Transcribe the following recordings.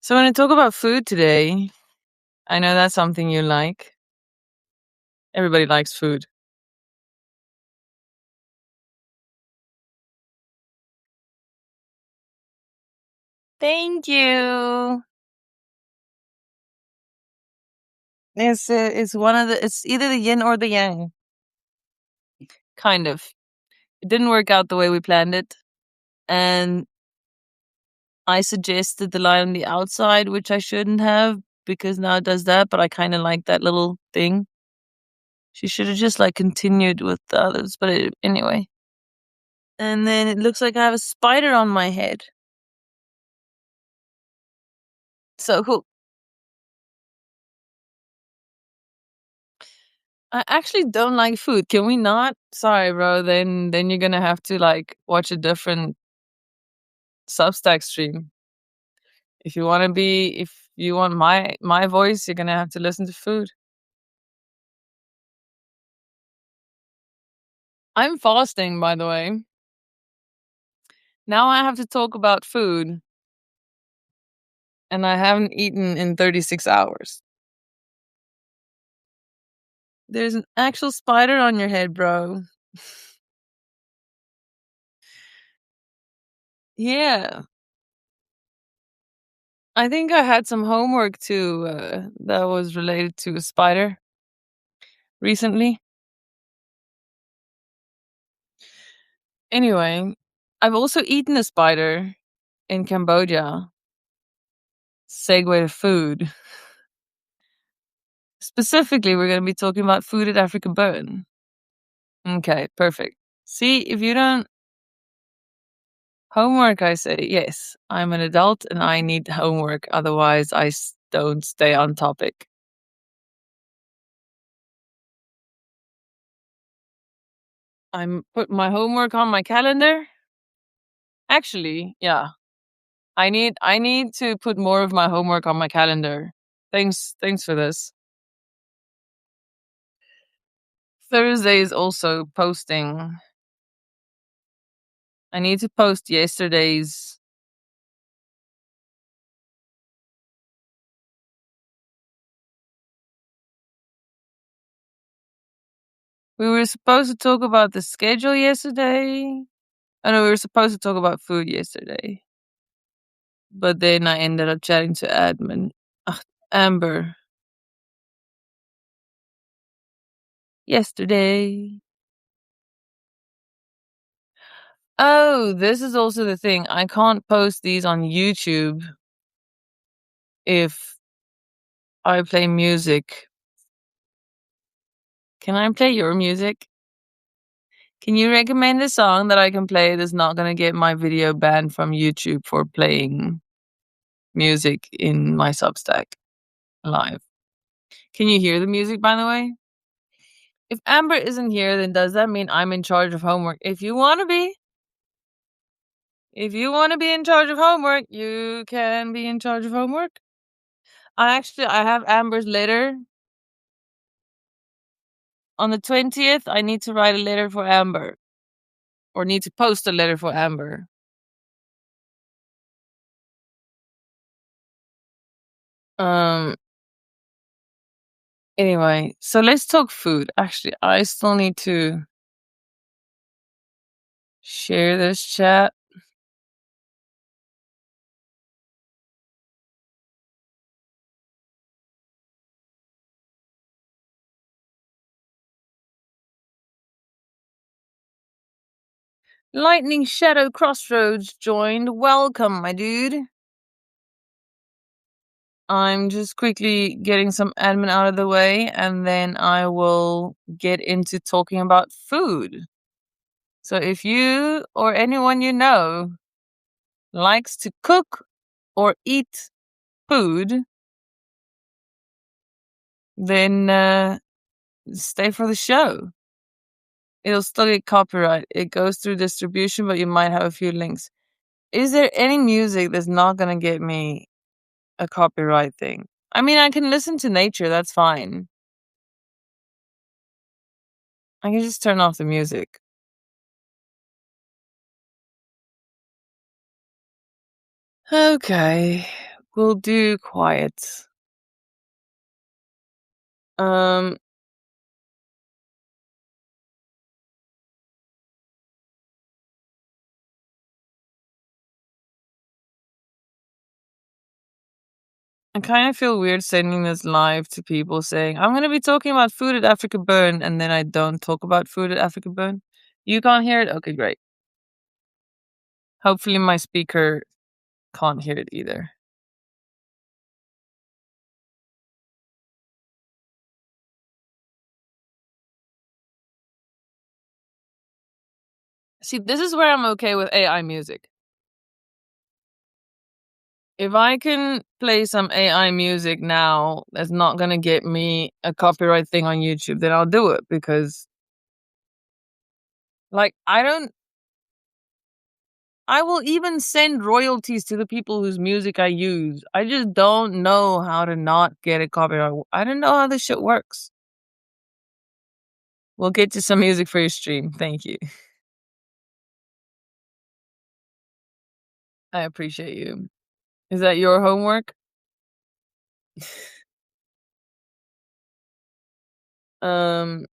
So when I talk about food today, I know that's something you like. Everybody likes food. Thank you. It's one of the. It's either the yin or the yang. Kind of. It didn't work out the way we planned it, and I suggested the line on the outside, which I shouldn't have because now it does that. But I kind of like that little thing. She should have just continued with the others, but anyway. And then it looks like I have a spider on my head. So cool. I actually don't like food. Can we not? Sorry, bro. Then you're gonna have to watch a different Substack stream. If you want my voice, you're gonna have to listen to food. I'm fasting, by the way. Now I have to talk about food, and I haven't eaten in 36 hours. There's an actual spider on your head, bro. Yeah. I think I had some homework too that was related to a spider recently. Anyway, I've also eaten a spider in Cambodia. Segue to food. Specifically, we're going to be talking about food at Africa Burn. Okay, perfect. See, if you don't. Homework, I say. Yes, I'm an adult and I need homework. Otherwise, I don't stay on topic. I'm put my homework on my calendar. Actually, yeah. I need to put more of my homework on my calendar. Thanks for this. Thursday is also posting. I need to post yesterday's. We were supposed to talk about the schedule yesterday. Oh no, we were supposed to talk about food yesterday. But then I ended up chatting to admin. Ugh, Amber. Yesterday. Oh, this is also the thing. I can't post these on YouTube if I play music. Can I play your music? Can you recommend a song that I can play that's not going to get my video banned from YouTube for playing music in my Substack live? Can you hear the music, by the way? If Amber isn't here, then does that mean I'm in charge of homework? If you want to be in charge of homework, you can be in charge of homework. I have Amber's letter. On the 20th, I need to write a letter for Amber. Or need to post a letter for Amber. Anyway, so let's talk food. Actually, I still need to share this chat. Lightning Shadow Crossroads joined. Welcome, my dude. I'm just quickly getting some admin out of the way, and then I will get into talking about food. So if you or anyone you know likes to cook or eat food, then stay for the show. It'll still get copyright. It goes through distribution, but you might have a few links. Is there any music that's not going to get me a copyright thing? I mean, I can listen to nature. That's fine. I can just turn off the music. Okay. We'll do quiet. Um, I kind of feel weird sending this live to people saying, I'm going to be talking about food at Africa Burn, and then I don't talk about food at Africa Burn. You can't hear it? Okay, great. Hopefully my speaker can't hear it either. See, this is where I'm okay with AI music. If I can play some AI music now that's not going to get me a copyright thing on YouTube, then I'll do it because, like, I will even send royalties to the people whose music I use. I just don't know how to not get a copyright. I don't know how this shit works. We'll get you some music for your stream. Thank you. I appreciate you. Is that your homework? Um,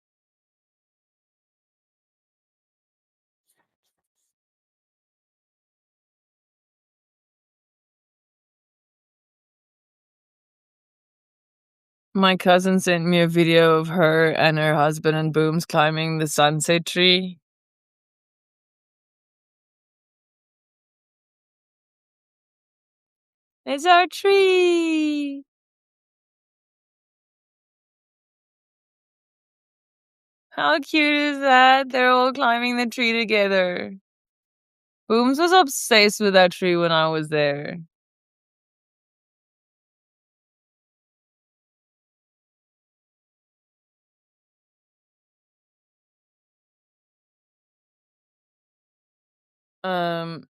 my cousin sent me a video of her and her husband and Booms climbing the sunset tree. It's our tree. How cute is that? They're all climbing the tree together. Booms was obsessed with that tree when I was there. Um.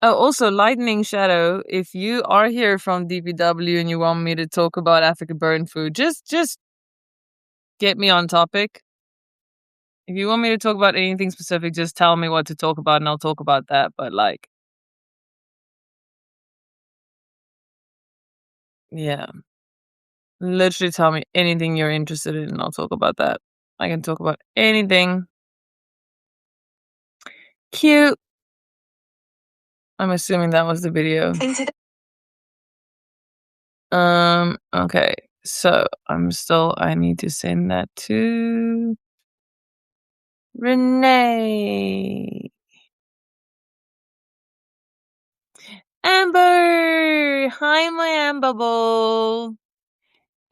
Oh, also, Lightning Shadow. If you are here from DPW and you want me to talk about Africa burn food, just get me on topic. If you want me to talk about anything specific, just tell me what to talk about, and I'll talk about that. But like, yeah, literally tell me anything you're interested in, and I'll talk about that. I can talk about anything. Cute. I'm assuming that was the video. Okay. So I need to send that to Renee. Amber! Hi, my Ambable.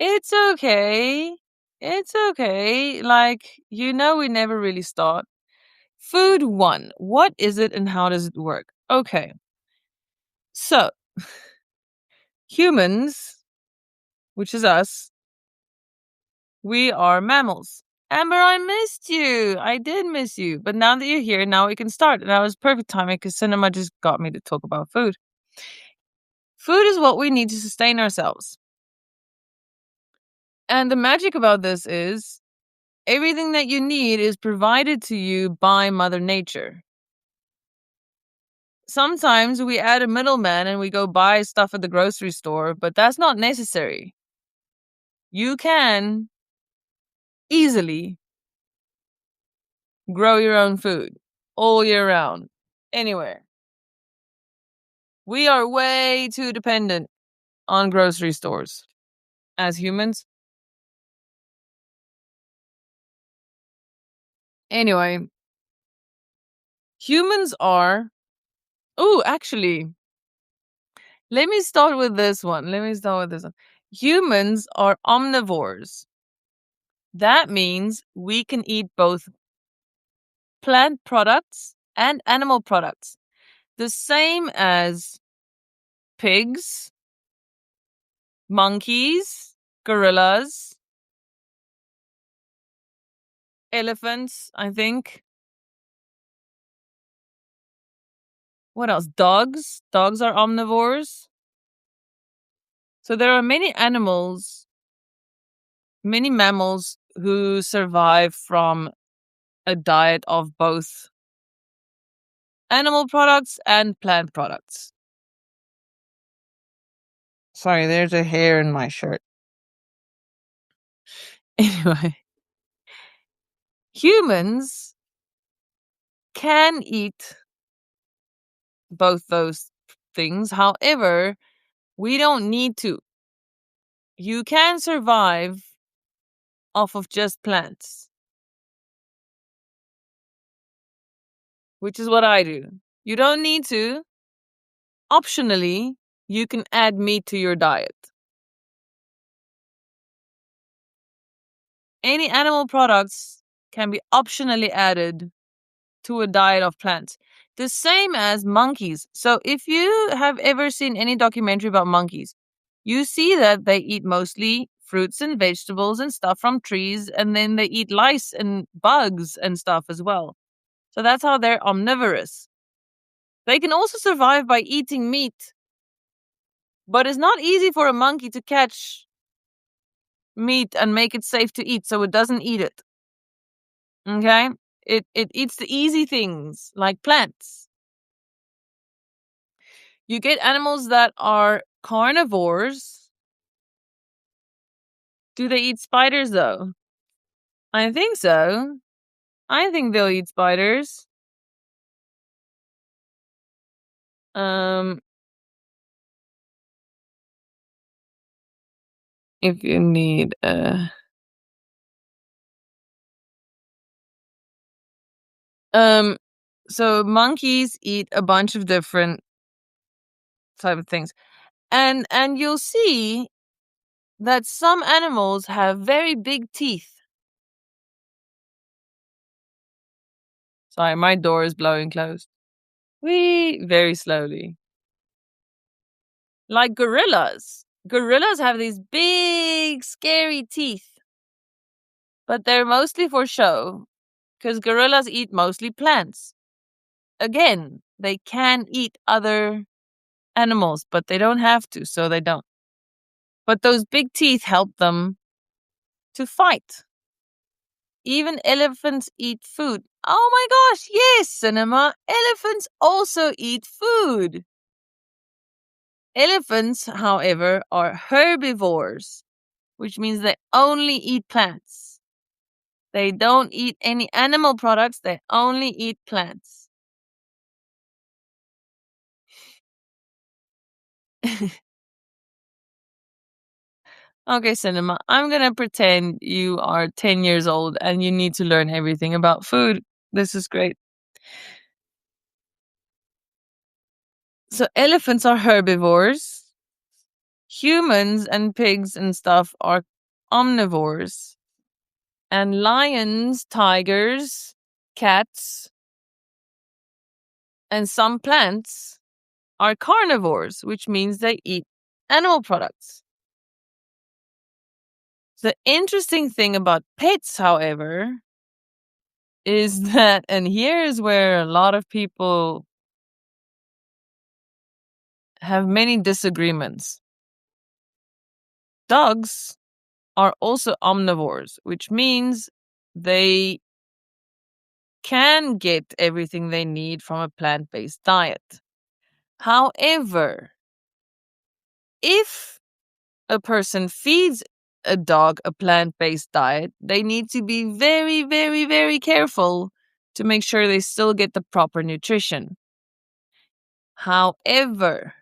It's okay. It's okay. Like, we never really start. Food 1. What is it and how does it work? Okay. So, humans, which is us, we are mammals. Amber, I missed you. I did miss you. But now that you're here, now we can start. And that was perfect timing because cinema just got me to talk about food. Food is what we need to sustain ourselves. And the magic about this is everything that you need is provided to you by Mother Nature. Sometimes we add a middleman and we go buy stuff at the grocery store, but that's not necessary. You can easily grow your own food all year round, anywhere. We are way too dependent on grocery stores as humans. Anyway, humans are. Oh, actually, let me start with this one. Humans are omnivores. That means we can eat both plant products and animal products, the same as pigs, monkeys, gorillas, elephants, I think. What else? Dogs. Dogs are omnivores. So there are many mammals who survive from a diet of both animal products and plant products. Sorry, there's a hair in my shirt. Anyway, humans can eat both those things. However, we don't need to. You can survive off of just plants, which is what I do. You don't need to. Optionally, you can add meat to your diet. Any animal products can be optionally added to a diet of plants. The same as monkeys. So if you have ever seen any documentary about monkeys, you see that they eat mostly fruits and vegetables and stuff from trees, and then they eat lice and bugs and stuff as well. So that's how they're omnivorous. They can also survive by eating meat, but it's not easy for a monkey to catch meat and make it safe to eat, so it doesn't eat it. Okay? It eats the easy things like plants. You get animals that are carnivores. Do they eat spiders though? I think so. I think they'll eat spiders. Um if you need um so monkeys eat a bunch of different type of things. And you'll see that some animals have very big teeth. Sorry, my door is blowing closed. Wee, very slowly. Like gorillas. Gorillas have these big, scary teeth, but they're mostly for show because gorillas eat mostly plants. Again, they can eat other animals, but they don't have to, so they don't. But those big teeth help them to fight. Even elephants eat food. Oh my gosh, yes, Cinema. Elephants also eat food. Elephants, however, are herbivores, which means they only eat plants. They don't eat any animal products, they only eat plants. Okay, Cinema, I'm gonna pretend you are 10 years old and you need to learn everything about food. This is great. So, elephants are herbivores. Humans and pigs and stuff are omnivores. And lions, tigers, cats, and some plants are carnivores, which means they eat animal products. The interesting thing about pets, however, is that, and here is where a lot of people have many disagreements. Dogs are also omnivores, which means they can get everything they need from a plant based diet. However, if a person feeds a dog a plant based diet, they need to be very, very, very careful to make sure they still get the proper nutrition. However,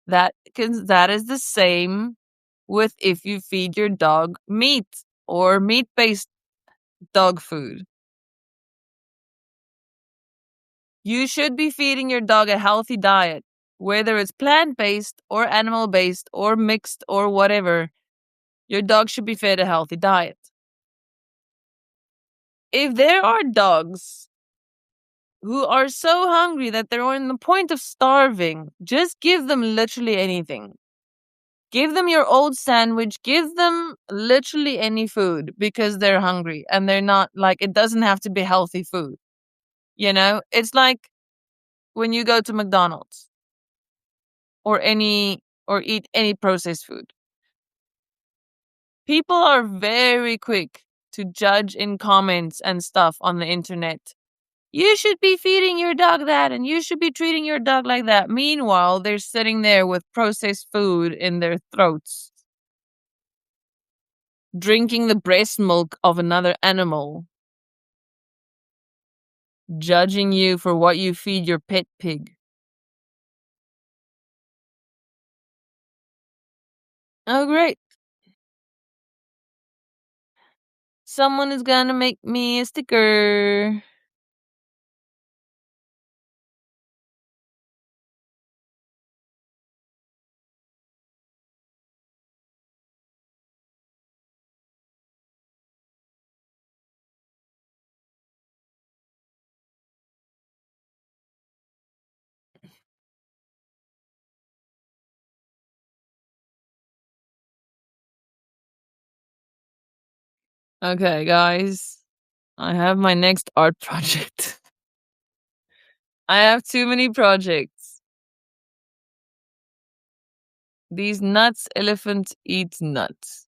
that is the same with if you feed your dog meat or meat based dog food. You should be feeding your dog a healthy diet, whether it's plant based or animal based or mixed or whatever. Your dog should be fed a healthy diet. If there are dogs who are so hungry that they're on the point of starving, just give them literally anything. Give them your old sandwich, give them literally any food because they're hungry and they're not like, it doesn't have to be healthy food. You know, it's like when you go to McDonald's or eat any processed food. People are very quick to judge in comments and stuff on the internet. You should be feeding your dog that, and you should be treating your dog like that. Meanwhile, they're sitting there with processed food in their throats, drinking the breast milk of another animal, judging you for what you feed your pet pig. Oh, great. Someone is gonna make me a sticker. Okay, guys. I have my next art project. I have too many projects. These nuts, elephant eats nuts.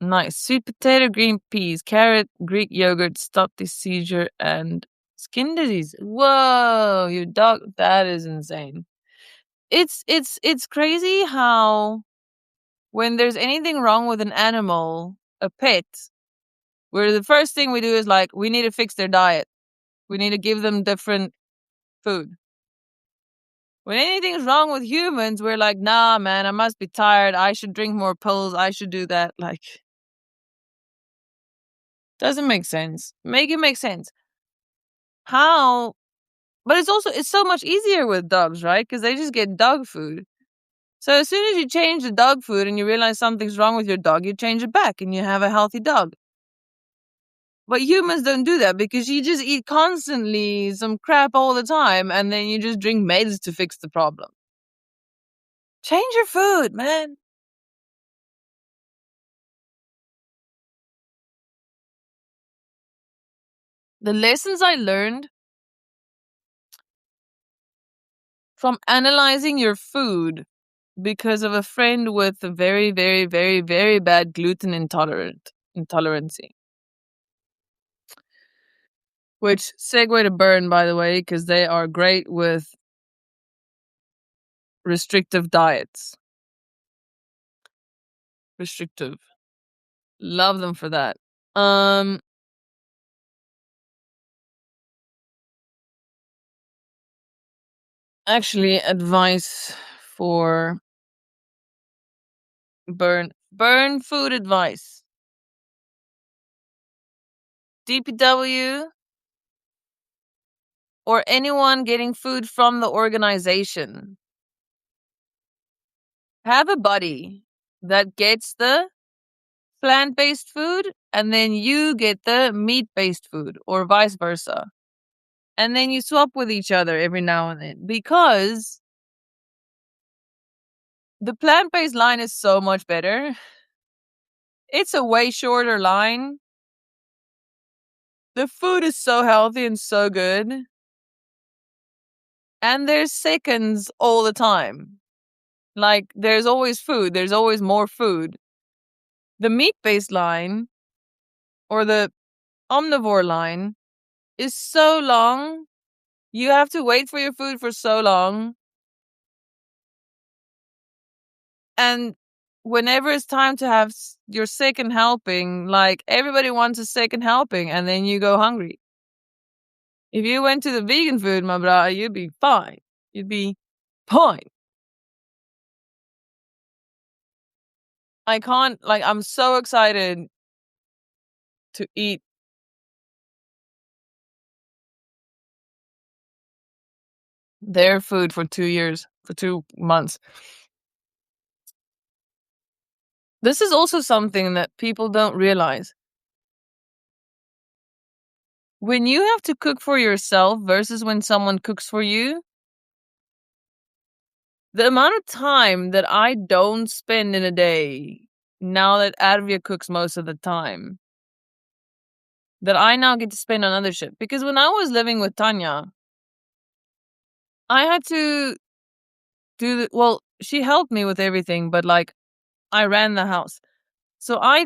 Nice. Sweet potato, green peas, carrot, Greek yogurt, stop the seizure, and skin disease. Whoa, your dog, that is insane. It's crazy how when there's anything wrong with an animal, a pet, where the first thing we do is like, we need to fix their diet. We need to give them different food. When anything's wrong with humans, we're like, nah, man, I must be tired. I should drink more pills. I should do that. Like, doesn't make sense. Make it make sense. How? But it's so much easier with dogs, right? Because they just get dog food. So as soon as you change the dog food and you realize something's wrong with your dog, you change it back and you have a healthy dog. But humans don't do that because you just eat constantly some crap all the time and then you just drink meds to fix the problem. Change your food, man. The lessons I learned from analyzing your food because of a friend with a very, very, very, very bad gluten intolerancy. Which segue to Burn, by the way, because they are great with restrictive diets. Restrictive. Love them for that. Actually, advice for Burn food advice. DPW or anyone getting food from the organization. Have a buddy that gets the plant-based food and then you get the meat-based food or vice versa. And then you swap with each other every now and then because the plant-based line is so much better. It's a way shorter line. The food is so healthy and so good. And there's seconds all the time. Like, there's always food. There's always more food. The meat-based line or the omnivore line is so long. You have to wait for your food for so long. And whenever it's time to have your second helping, like, everybody wants a second helping and then you go hungry. If you went to the vegan food, my brother, you'd be fine. You'd be fine. I can't, like, I'm so excited to eat their food for 2 years, for 2 months. This is also something that people don't realize. When you have to cook for yourself versus when someone cooks for you, the amount of time that I don't spend in a day, now that Arvia cooks most of the time, that I now get to spend on other shit. Because when I was living with Tanya, I had to well, she helped me with everything, but like, I ran the house. So I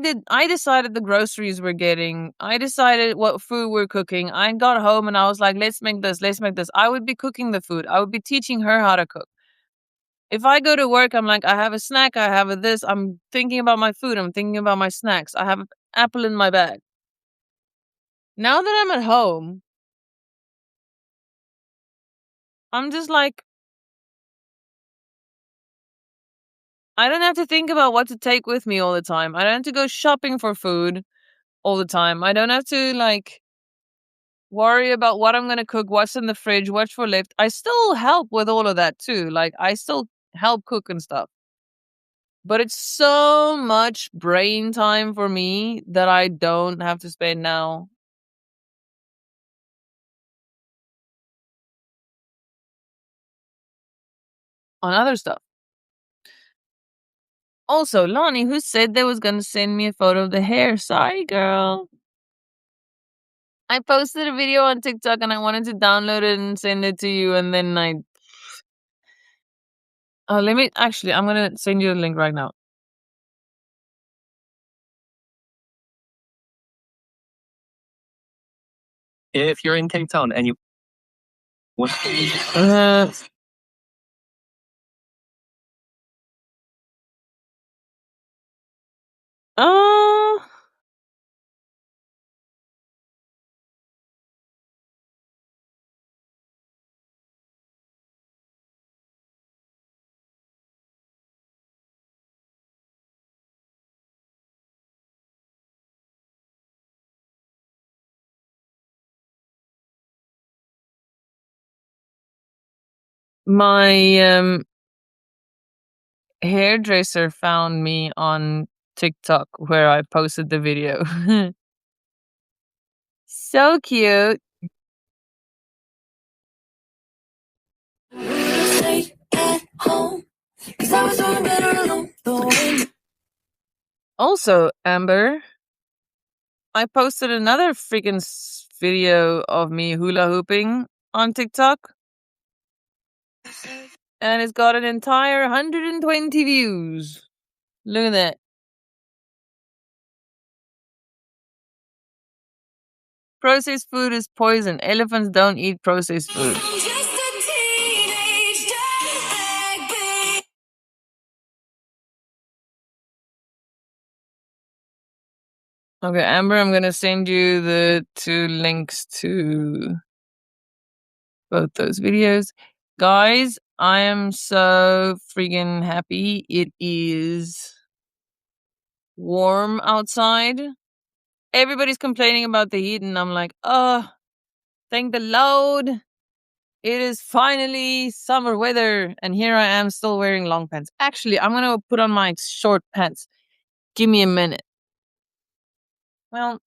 decided the groceries we're getting. I decided what food we're cooking. I got home and I was like, let's make this, let's make this. I would be cooking the food. I would be teaching her how to cook. If I go to work, I'm like, I have a snack, I have a this. I'm thinking about my food. I'm thinking about my snacks. I have an apple in my bag. Now that I'm at home, I'm just like, I don't have to think about what to take with me all the time. I don't have to go shopping for food all the time. I don't have to like worry about what I'm gonna cook, what's in the fridge, what's for left. I still help with all of that too. Like I still help cook and stuff. But it's so much brain time for me that I don't have to spend now on other stuff. Also, Lonnie, who said they was gonna send me a photo of the hair? Sorry, girl. I posted a video on TikTok and I wanted to download it and send it to you, and then I. Oh, let me. Actually, I'm gonna send you the link right now. If you're in Cape Town and you. Uh, uh, my hairdresser found me on TikTok where I posted the video. So cute. Also, Amber, I posted another freaking video of me hula hooping on TikTok, and it's got an entire 120 views. Look at that. Processed food is poison. Elephants don't eat processed food. Okay, Amber, I'm gonna send you the 2 links to both those videos. Guys, I am so freaking happy. It is warm outside. Everybody's complaining about the heat, and I'm like, oh, thank the Lord. It is finally summer weather. And here I am still wearing long pants. Actually, I'm going to put on my short pants. Give me a minute. Well,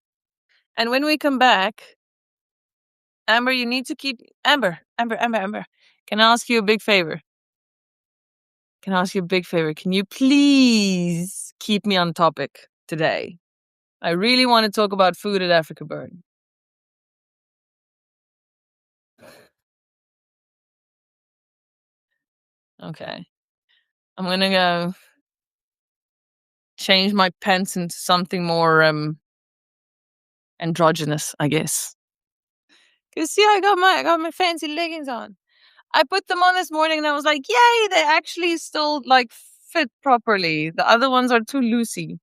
and when we come back, Amber, you need to keep. Amber. Can I ask you a big favor? Can I ask you a big favor? Can you please keep me on topic today? I really want to talk about food at Africa Burn. Okay. I'm going to go change my pants into something more androgynous, I guess. Cause see, I got my fancy leggings on. I put them on this morning and I was like, yay, they actually still like fit properly. The other ones are too loosey.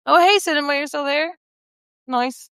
Oh hey Cinema, you're still there? Nice.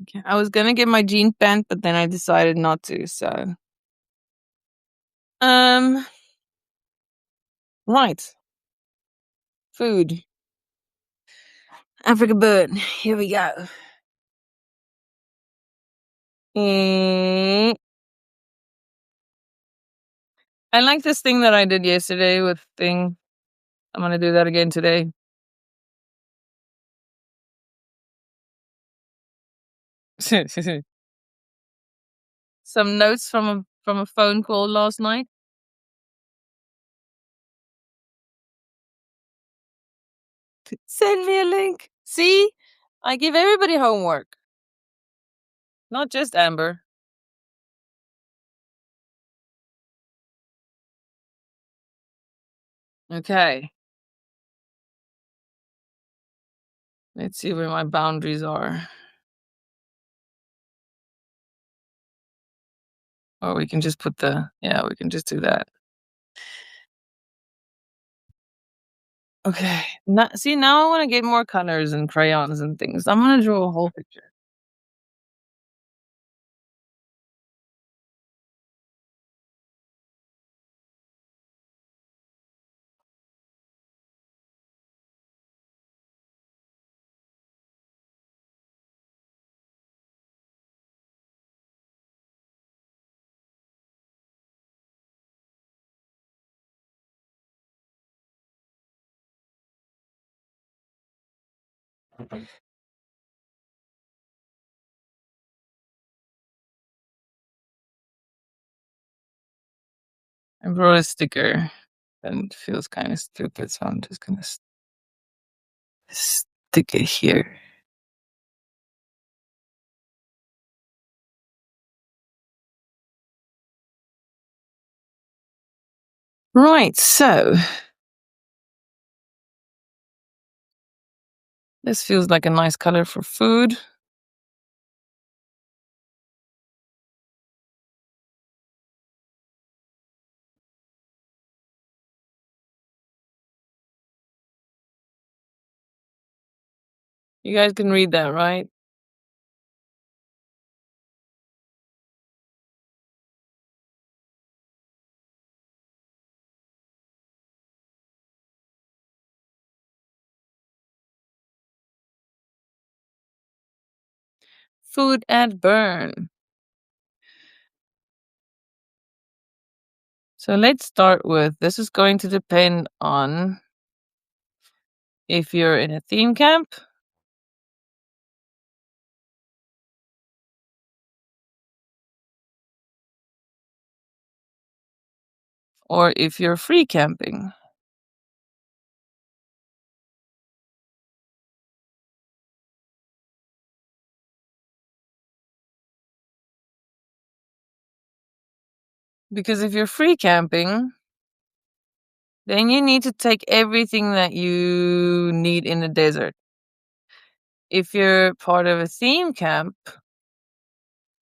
Okay. I was gonna get my jeans bent, but then I decided not to. So, um, right, food. Africa bird. Here we go. Mm, I like this thing that I did yesterday with thing. I'm gonna do that again today. Some notes from a phone call last night. Send me a link. See, I give everybody homework, not just Amber. Okay, let's see where my boundaries are. Or we can just put yeah, we can just do that. Okay. See, now I want to get more colors and crayons and things. I'm gonna draw a whole picture. I wrote a sticker and it feels kind of stupid, so I'm just gonna stick it here. Right, so this feels like a nice color for food. You guys can read that, right? Food and burn. So let's start with this is going to depend on if you're in a theme camp or if you're free camping. Because if you're free camping, then you need to take everything that you need in the desert. If you're part of a theme camp,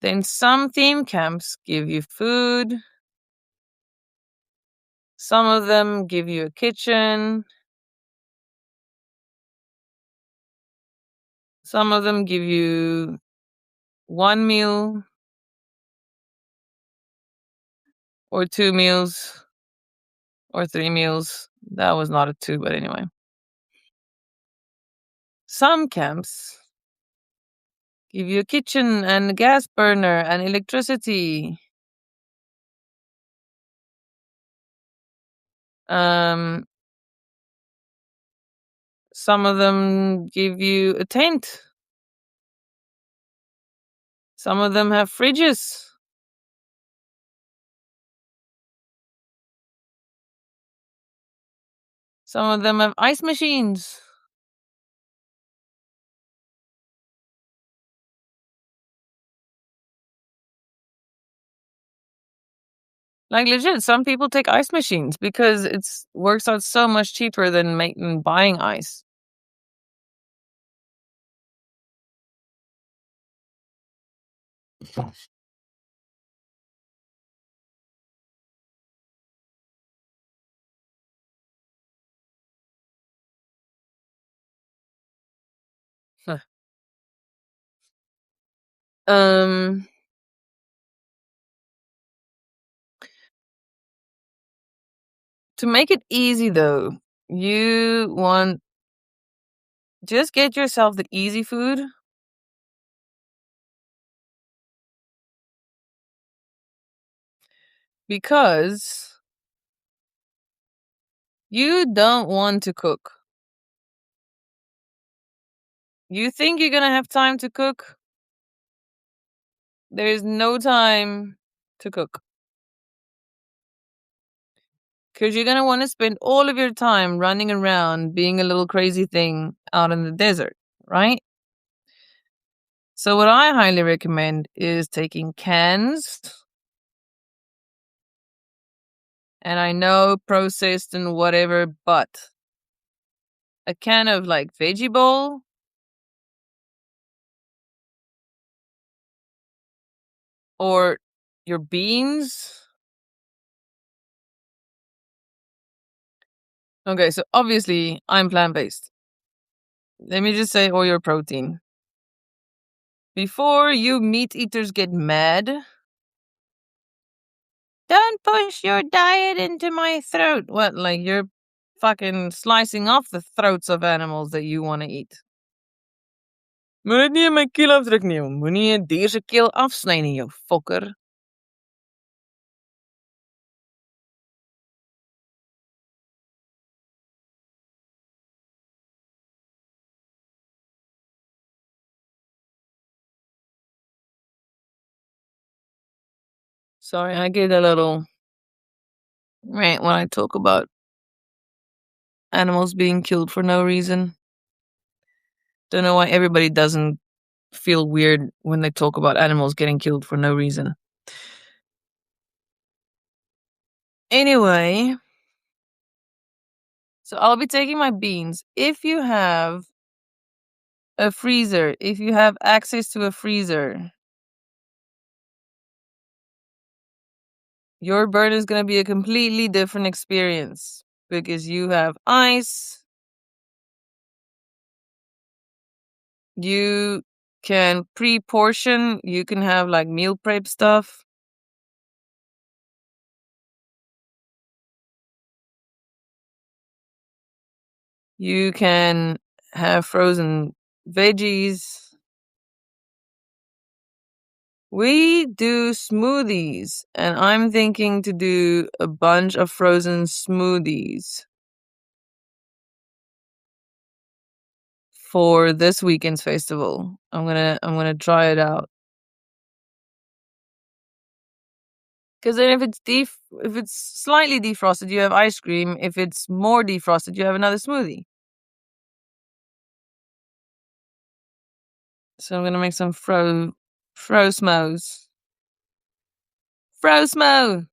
then some theme camps give you food, some of them give you a kitchen, some of them give you one meal or two meals or three meals. That was not a two, but anyway. Some camps give you a kitchen and a gas burner and electricity. Um, some of them give you a tent. Some of them have fridges. Some of them have ice machines. Like legit, some people take ice machines because it's works out so much cheaper than making buying ice. Um, to make it easy though, you want just get yourself the easy food. Because you don't want to cook. You think you're gonna have time to cook? There's no time to cook. Because you're gonna want to spend all of your time running around being a little crazy thing out in the desert, right? So, what I highly recommend is taking cans, and I know processed and whatever, but a can of like veggie bowl or your beans. Okay, so obviously I'm plant based. Let me just say, or your protein. Before you meat eaters get mad, don't push your diet into my throat. What, like you're fucking slicing off the throats of animals that you want to eat? Moet dit nie in my keel afdruk nie, jong. Moenie 'n dier se keel afsny nie, jou fokker. Sorry, I get a little rant when I talk about animals being killed for no reason. Don't know why everybody doesn't feel weird when they talk about animals getting killed for no reason. Anyway, so I'll be taking my beans. If you have a freezer, if you have access to a freezer, your burn is going to be a completely different experience because you have ice. You can pre-portion, you can have like meal prep stuff. You can have frozen veggies. We do smoothies, and I'm thinking to do a bunch of frozen smoothies for this weekend's festival. I'm gonna try it out. Because then if it's slightly defrosted, you have ice cream. If it's more defrosted, you have another smoothie. So I'm gonna make some frosmos. Frosmo.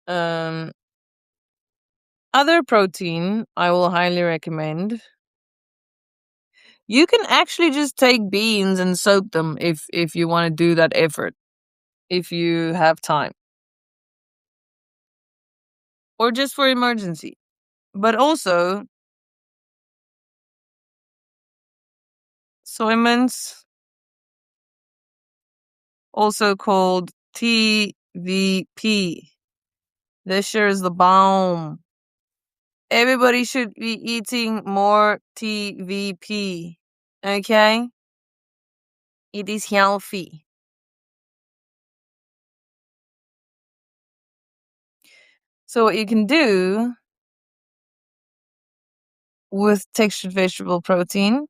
Um, other protein I will highly recommend. You can actually just take beans and soak them if you want to do that effort, if you have time, or just for emergency. But also, soy mince, also called TVP. This sure is the bomb. Everybody should be eating more TVP. Okay? It is healthy. So what you can do with textured vegetable protein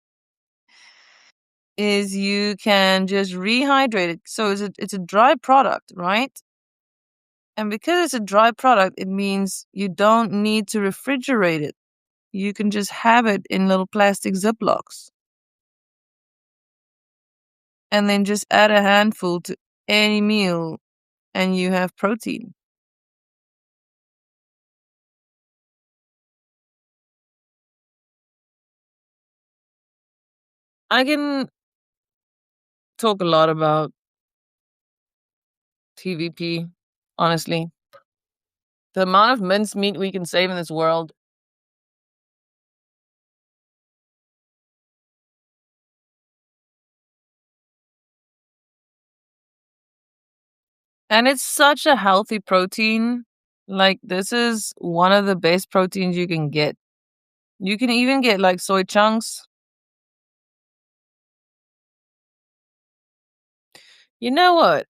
is you can just rehydrate it. So it's a dry product, right? And because it's a dry product, it means you don't need to refrigerate it. You can just have it in little plastic Ziplocs. And then just add a handful to any meal and you have protein. I can talk a lot about TVP, honestly. The amount of mincemeat we can save in this world. And it's such a healthy protein. Like, this is one of the best proteins you can get. You can even get like soy chunks. You know what?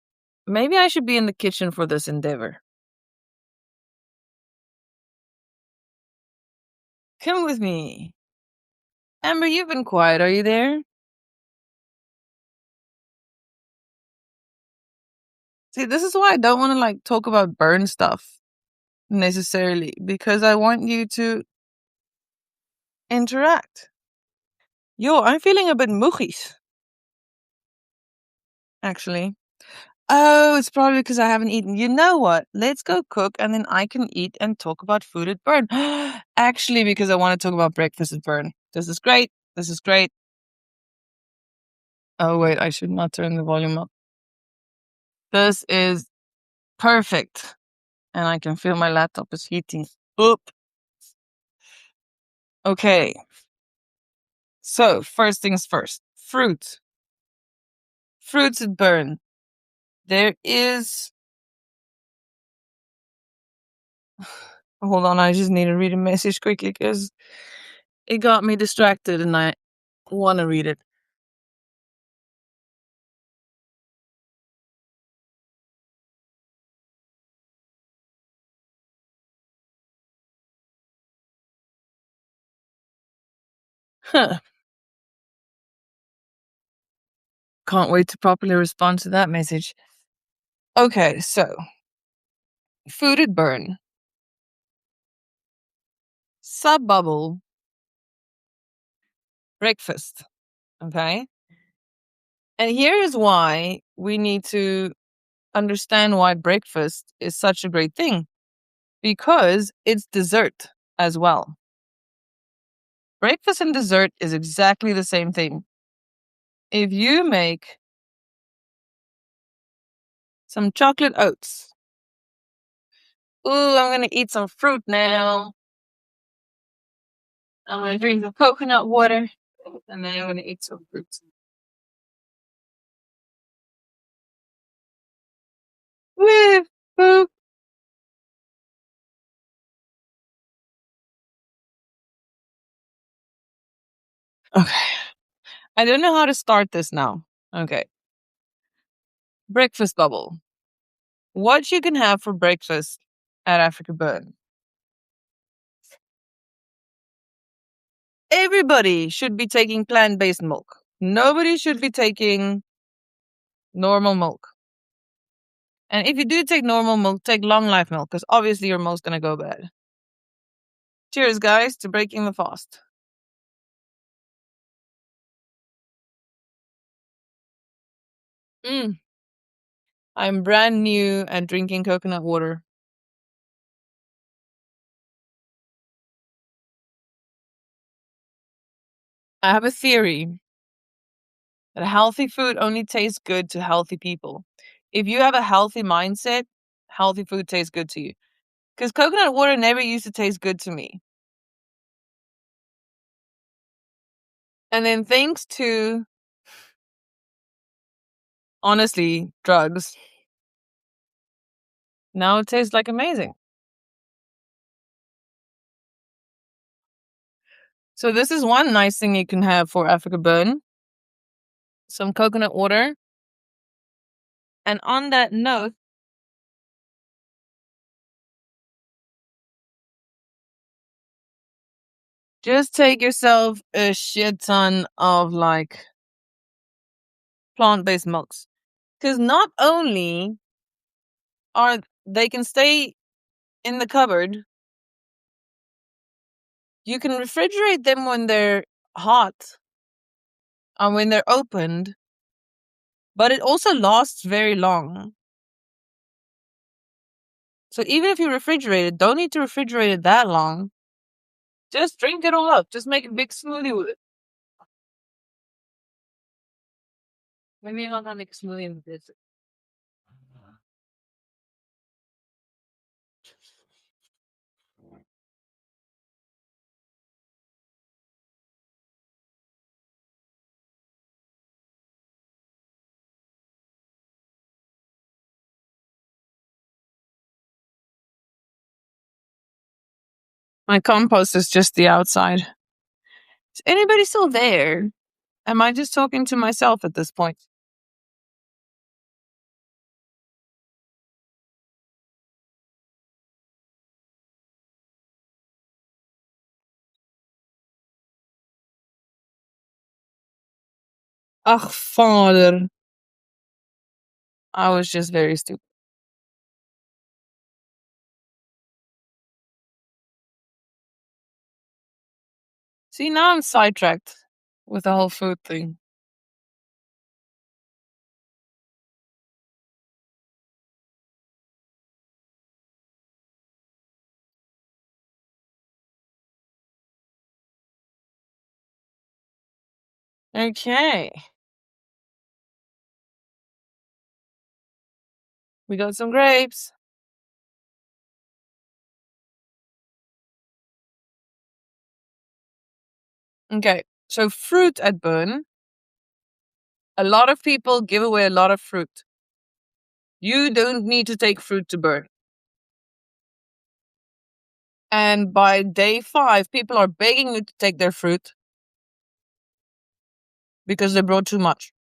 Maybe I should be in the kitchen for this endeavor. Come with me. Amber, you've been quiet. Are you there? See, this is why I don't want to like talk about burn stuff necessarily, because I want you to interact. Yo, I'm feeling a bit moegies, actually. Oh, it's probably because I haven't eaten. You know what? Let's go cook and then I can eat and talk about food at burn. Actually, because I want to talk about breakfast at burn. This is great. This is great. Oh, wait, I should not turn the volume up. This is perfect. And I can feel my laptop is heating up. Okay. So, first things first. Fruit. Fruits at burn. There is. Hold on, I just need to read a message quickly because it got me distracted and I want to read it. Huh. Can't wait to properly respond to that message. Okay, so food at burn. Sub bubble. Breakfast. Okay. And here is why we need to understand why breakfast is such a great thing. Because it's dessert as well. Breakfast and dessert is exactly the same thing. If you make some chocolate oats. Ooh, I'm going to eat some fruit now. I'm going to drink some coconut water. And then I'm going to eat some fruit. Woo! Woo! Okay. I don't know how to start this now. Okay. Breakfast bubble. What you can have for breakfast at Africa Burn. Everybody should be taking plant-based milk. Nobody should be taking normal milk. And if you do take normal milk, take long life milk, because obviously your milk's gonna go bad. Cheers, guys, to breaking the fast. I'm brand new at drinking coconut water. I have a theory that healthy food only tastes good to healthy people. If you have a healthy mindset, healthy food tastes good to you. Because coconut water never used to taste good to me. And then thanks to, honestly, drugs, now it tastes like amazing. So this is one nice thing you can have for Africa Burn. Some coconut water. And on that note, just take yourself a shit ton of like plant-based milks. Because not only are they can stay in the cupboard, you can refrigerate them when they're hot and when they're opened, but it also lasts very long. So even if you refrigerate it, don't need to refrigerate it that long. Just drink it all up. Just make a big smoothie with it. Maybe I'm gonna make a smoothie in this. My compost is just the outside. Is anybody still there? Am I just talking to myself at this point? Ach, father. I was just very stupid. See, now I'm sidetracked with the whole food thing. Okay. We got some grapes. Okay. So, fruit at Burn. A lot of people give away a lot of fruit. You don't need to take fruit to Burn. And by day 5, people are begging you to take their fruit because they brought too much.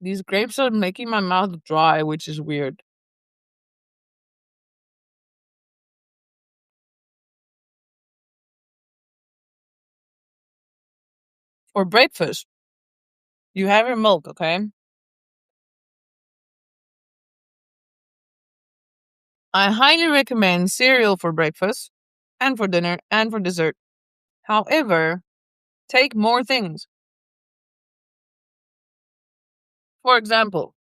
These grapes are making my mouth dry, which is weird. For breakfast, you have your milk, okay? I highly recommend cereal for breakfast and for dinner and for dessert. However, take more things. For example,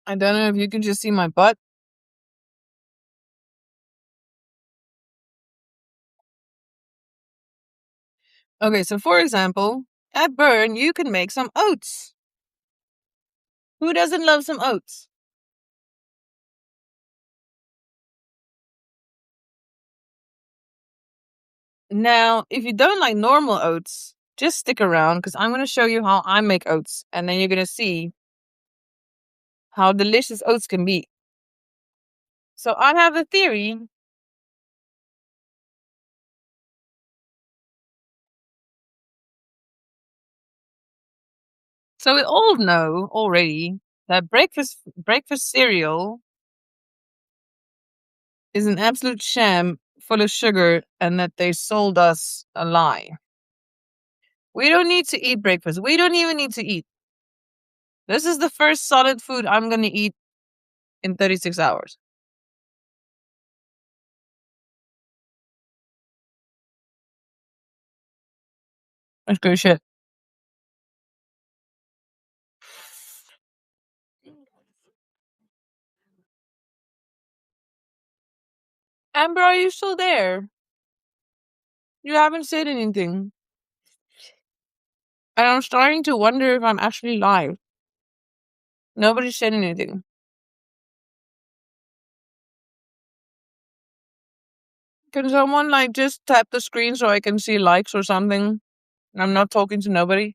I don't know if you can just see my butt. Okay, so for example, at Burn, you can make some oats. Who doesn't love some oats? Now, if you don't like normal oats, just stick around because I'm going to show you how I make oats, and then you're going to see how delicious oats can be. So I have a theory. So we all know already that breakfast cereal is an absolute sham full of sugar and that they sold us a lie. We don't need to eat breakfast. We don't even need to eat. This is the first solid food I'm going to eat in 36 hours. That's good shit. Amber, are you still there? You haven't said anything. And I'm starting to wonder if I'm actually live. Nobody said anything. Can someone like just tap the screen so I can see likes or something? I'm not talking to nobody.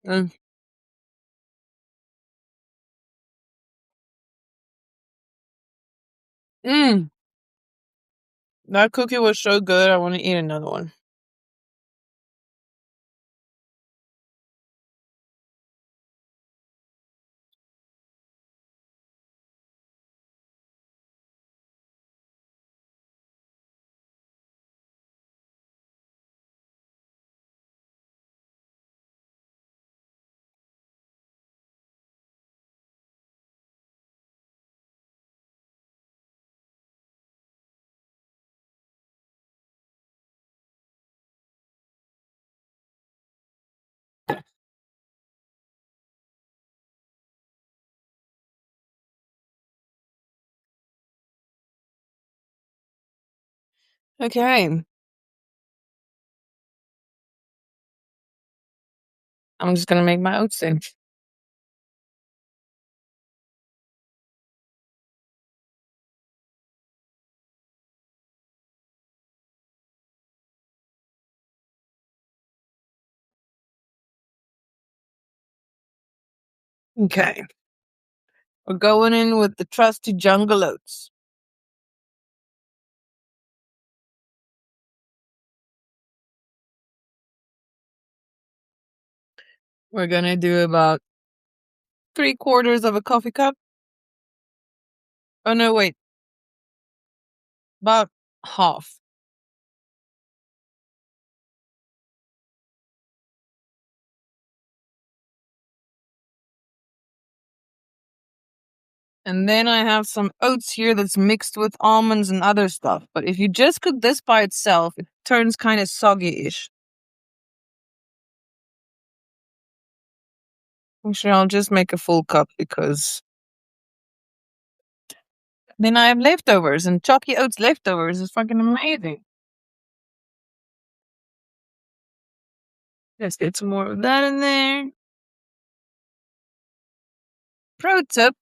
Mm. Mm. That cookie was so good. I want to eat another one. Okay. I'm just gonna make my oats then. Okay. We're going in with the trusty jungle oats. We're gonna do about 3/4 of a coffee cup. Oh no, wait. About half. And then I have some oats here that's mixed with almonds and other stuff. But if you just cook this by itself, it turns kind of soggy-ish. Actually, I'll just make a full cup because then I have leftovers, and chalky oats leftovers is fucking amazing. Let's get some more of that in there. Pro tip,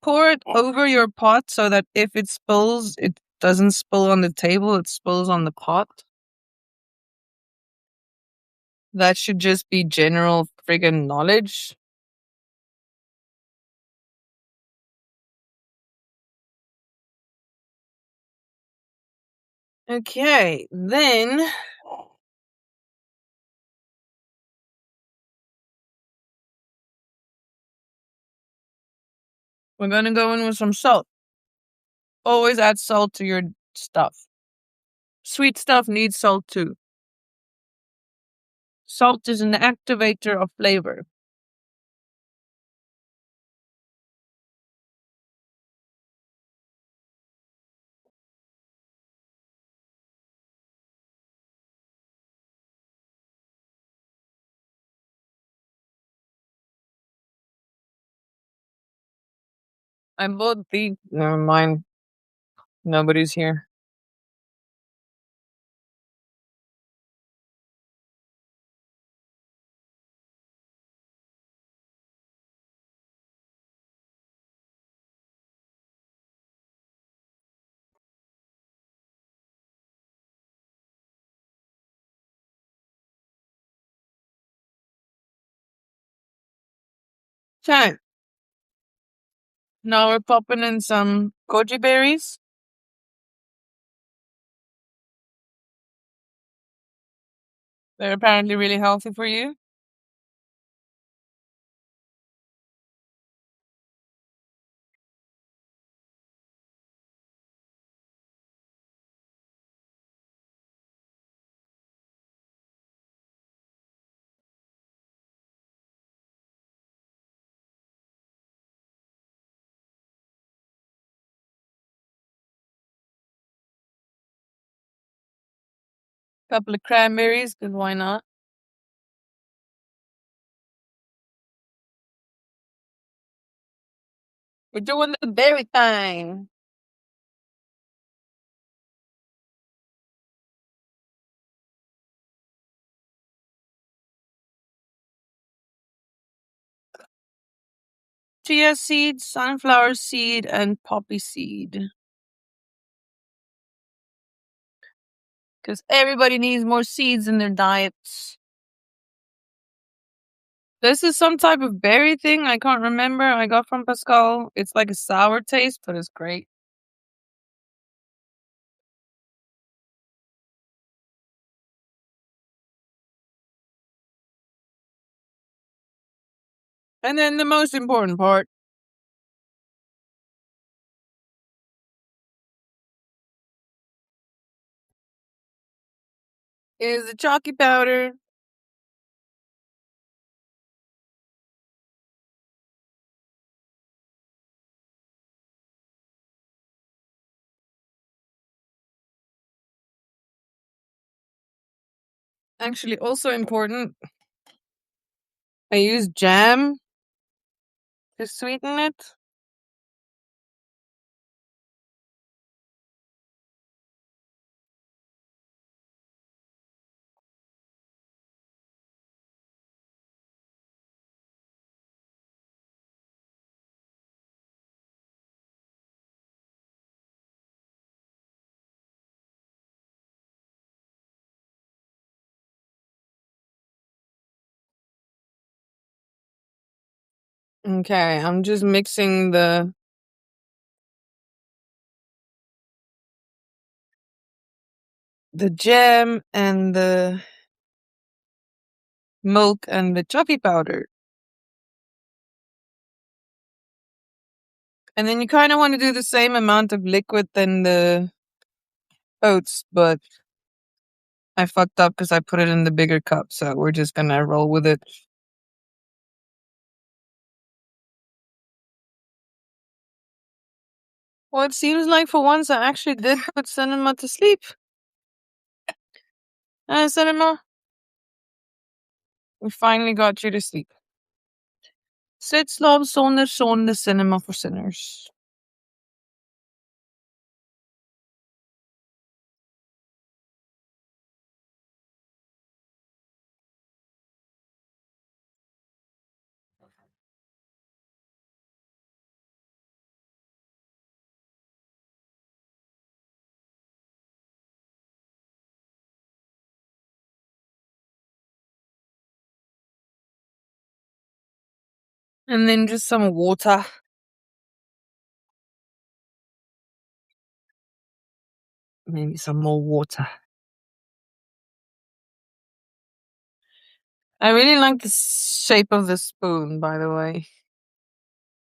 pour it over your pot so that if it spills, it doesn't spill on the table, it spills on the pot. That should just be general friggin' knowledge. Okay, then we're gonna go in with some salt. Always add salt to your stuff. Sweet stuff needs salt too. Salt is an activator of flavor. I bought the. Never mind. Nobody's here. Okay. Now we're popping in some goji berries. They're apparently really healthy for you. Couple of cranberries, because why not? We're doing the berry thing. Chia seed, sunflower seed, and poppy seed. Because everybody needs more seeds in their diets. This is some type of berry thing. I can't remember. I got from Pascal. It's like a sour taste, but it's great. And then the most important part is the chalky powder. Actually, also important, I use jam to sweeten it. Okay, I'm just mixing the jam and the milk and the toffee powder. And then you kind of want to do the same amount of liquid than the oats, but I fucked up because I put it in the bigger cup, so we're just gonna roll with it. Well, it seems like for once I actually did put Cinema to sleep. Cinema, we finally got you to sleep. Sit, slaap zonder zonde, Cinema for sinners. And then just some water. Maybe some more water. I really like the shape of the spoon, by the way.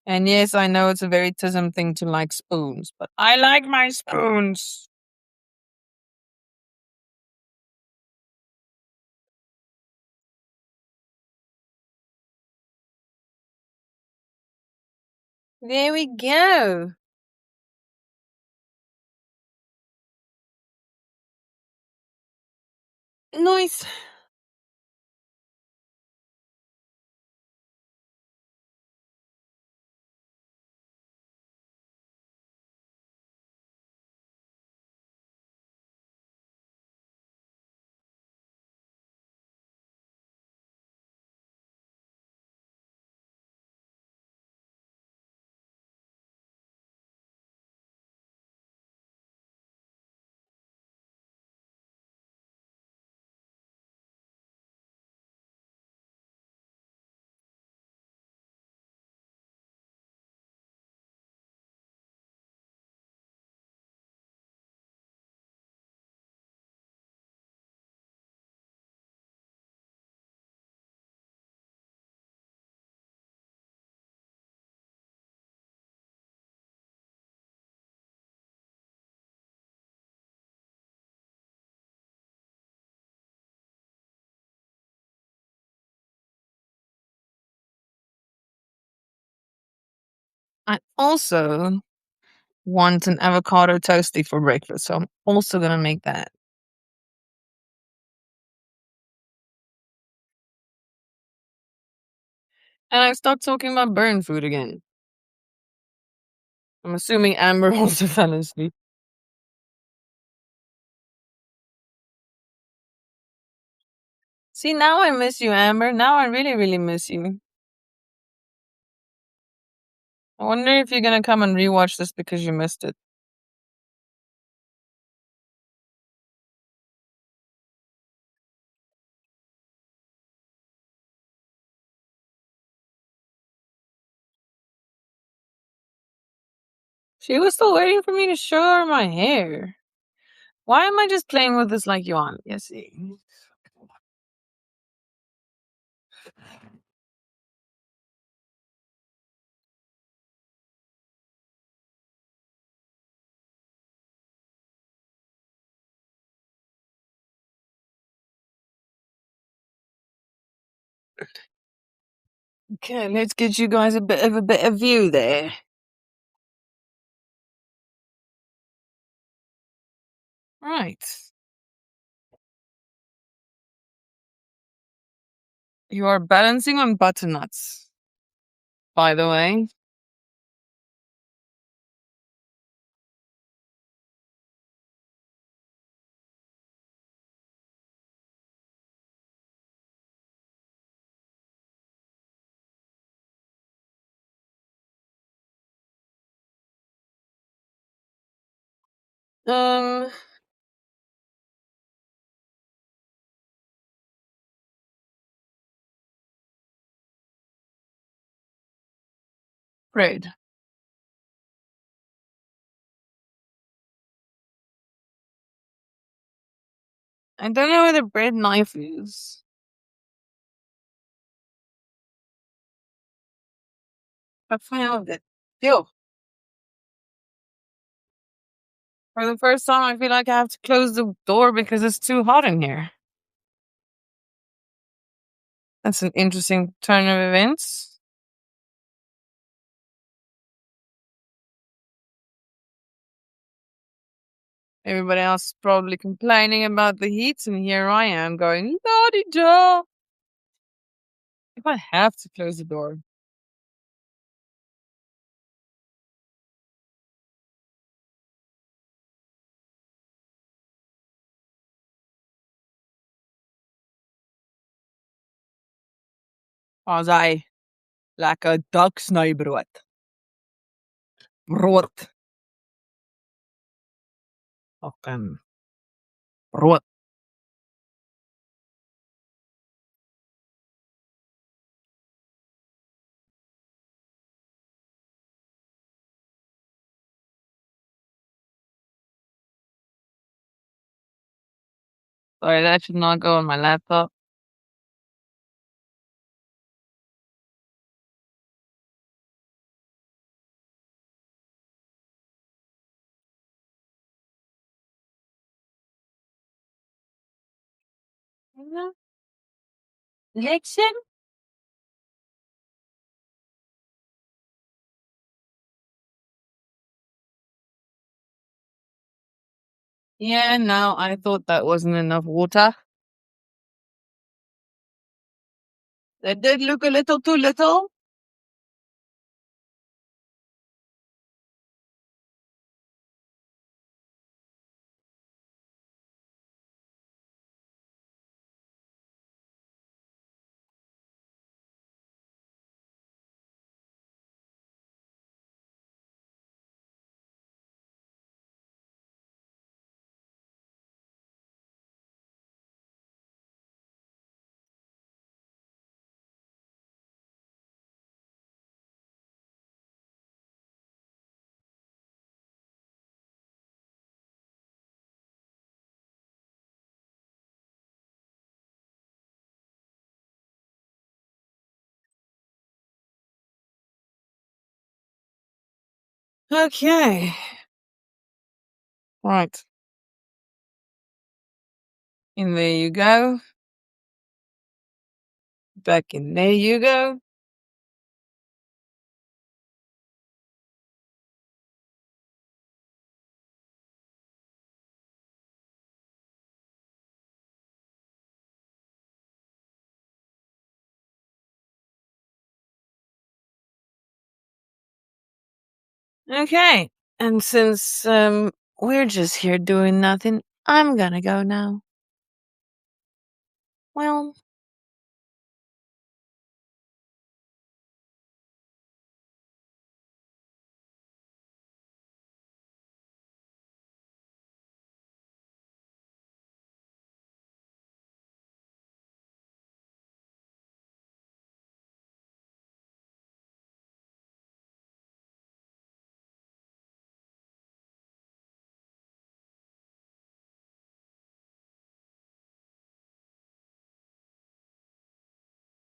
And yes, I know it's a very Tism thing to like spoons, but I like my spoons. There we go. Nice. I also want an avocado toasty for breakfast, so I'm also gonna make that. And I've stopped talking about burn food again. I'm assuming Amber also fell asleep. See, now I miss you, Amber. Now I really, really miss you. I wonder if you're gonna come and rewatch this because you missed it. She was still waiting for me to show her my hair. Why am I just playing with this like you want? Yes, see. Okay, let's get you guys a bit of a better view there. Right. You are balancing on butternuts, by the way. Um, Bread. I don't know where the bread knife is. I found it. Yo. For the first time, I feel like I have to close the door because it's too hot in here. That's an interesting turn of events. Everybody else is probably complaining about the heat, and here I am going, Lottie da. If I have to close the door. Als I lekker daksnijbrood. Brood. Fucking brood. Sorry, that should not go on my laptop. Lection? Yeah, no, I thought that wasn't enough water. That did look a little too little. Okay. Right. And there you go. Back in there you go. Okay. And since we're just here doing nothing, I'm gonna go now. Well,